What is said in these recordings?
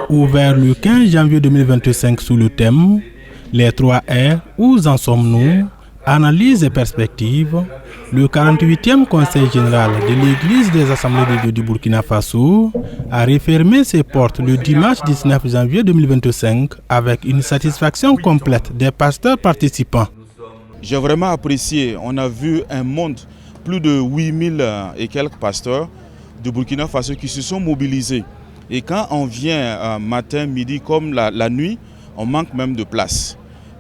Ouvert le 15 janvier 2025 sous le thème « Les 3 R, où en sommes-nous ? Analyse et perspective », le 48e Conseil général de l'Église des Assemblées de Dieu du Burkina Faso a refermé ses portes le dimanche 19 janvier 2025 avec une satisfaction complète des pasteurs participants. J'ai vraiment apprécié, on a vu un monde, plus de 8000 et quelques pasteurs de Burkina Faso qui se sont mobilisés. Et quand on vient matin, midi comme la nuit, on manque même de place.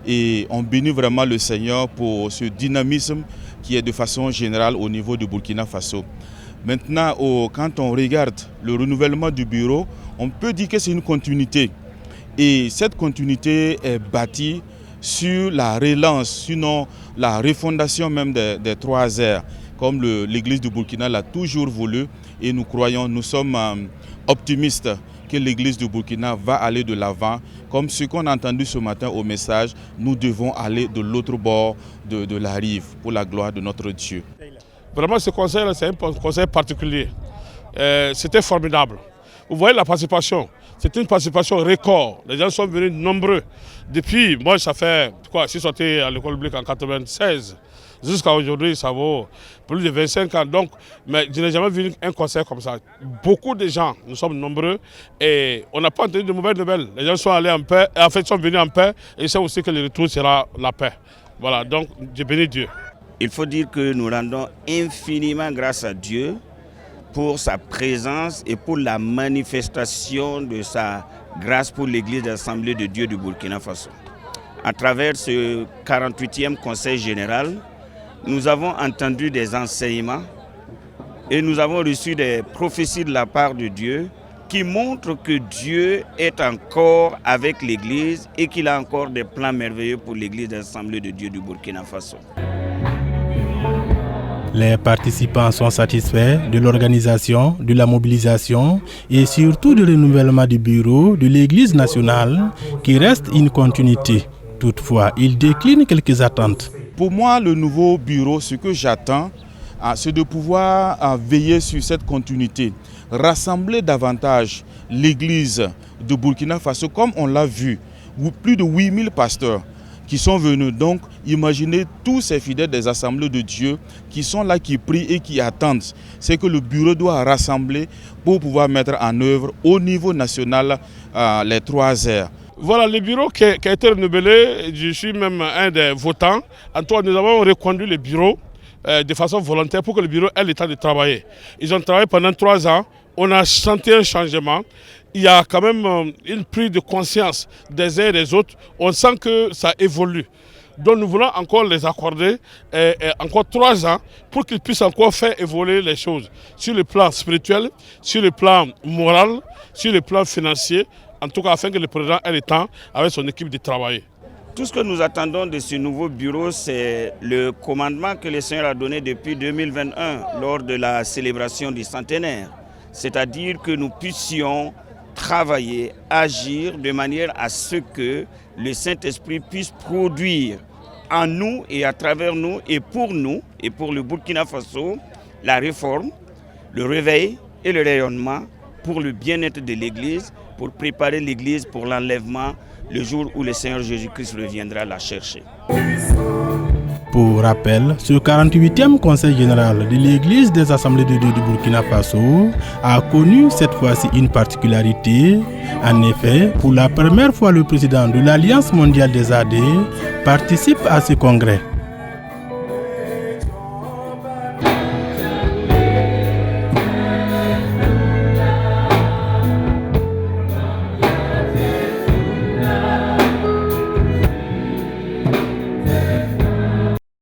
Et on bénit vraiment le Seigneur pour ce dynamisme qui est de façon générale au niveau du Burkina Faso. Maintenant, quand on regarde le renouvellement du bureau, on peut dire que c'est une continuité. Et cette continuité est bâtie sur la relance, sinon la refondation même des 3 R, comme l'Église du Burkina l'a toujours voulu. Et nous croyons, nous sommes optimistes que l'Église du Burkina va aller de l'avant. Comme ce qu'on a entendu ce matin au message, nous devons aller de l'autre bord de la rive pour la gloire de notre Dieu. Vraiment, ce conseil, c'est un conseil particulier. C'était formidable. Vous voyez la participation, c'est une participation record. Les gens sont venus nombreux. Depuis, moi, ça fait quoi, je suis sorti à l'école publique en 1996. Jusqu'à aujourd'hui, ça vaut plus de 25 ans. Donc, mais je n'ai jamais vu un concert comme ça. Beaucoup de gens, nous sommes nombreux et on n'a pas entendu de mauvaises nouvelles. Les gens sont allés en paix, en fait, sont venus en paix et ils savent aussi que le retour sera la paix. Voilà, donc, je bénis Dieu. Il faut dire que nous rendons infiniment grâce à Dieu pour sa présence et pour la manifestation de sa grâce pour l'Église de l'Assemblée de Dieu du Burkina Faso. À travers ce 48e Conseil général, nous avons entendu des enseignements et nous avons reçu des prophéties de la part de Dieu qui montrent que Dieu est encore avec l'Église et qu'il a encore des plans merveilleux pour l'Église de l'Assemblée de Dieu du Burkina Faso. Les participants sont satisfaits de l'organisation, de la mobilisation et surtout du renouvellement du bureau de l'Église nationale qui reste une continuité. Toutefois, ils déclinent quelques attentes. Pour moi, le nouveau bureau, ce que j'attends, c'est de pouvoir veiller sur cette continuité, rassembler davantage l'Église de Burkina Faso, comme on l'a vu, plus de 8000 pasteurs qui sont venus. Donc, imaginez tous ces fidèles des assemblées de Dieu qui sont là, qui prient et qui attendent. C'est que le bureau doit rassembler pour pouvoir mettre en œuvre au niveau national les 3 R. Voilà, le bureau qui a été renouvelé, je suis même un des votants. En tout cas, nous avons reconduit le bureau de façon volontaire pour que le bureau ait le temps de travailler. Ils ont travaillé pendant 3 ans, on a senti un changement. Il y a quand même une prise de conscience des uns et des autres. On sent que ça évolue. Donc nous voulons encore les accorder encore 3 ans pour qu'ils puissent encore faire évoluer les choses sur le plan spirituel, sur le plan moral, sur le plan financier, en tout cas afin que le président ait le temps avec son équipe de travailler. Tout ce que nous attendons de ce nouveau bureau, c'est le commandement que le Seigneur a donné depuis 2021 lors de la célébration du centenaire. C'est-à-dire que nous puissions travailler, agir de manière à ce que le Saint-Esprit puisse produire en nous et à travers nous et pour le Burkina Faso, la réforme, le réveil et le rayonnement pour le bien-être de l'Église, pour préparer l'Église pour l'enlèvement le jour où le Seigneur Jésus-Christ reviendra la chercher. Pour rappel, ce 48e Conseil général de l'Église des Assemblées de Dieu du Burkina Faso a connu cette fois-ci une particularité. En effet, pour la première fois, le président de l'Alliance mondiale des AD participe à ce congrès.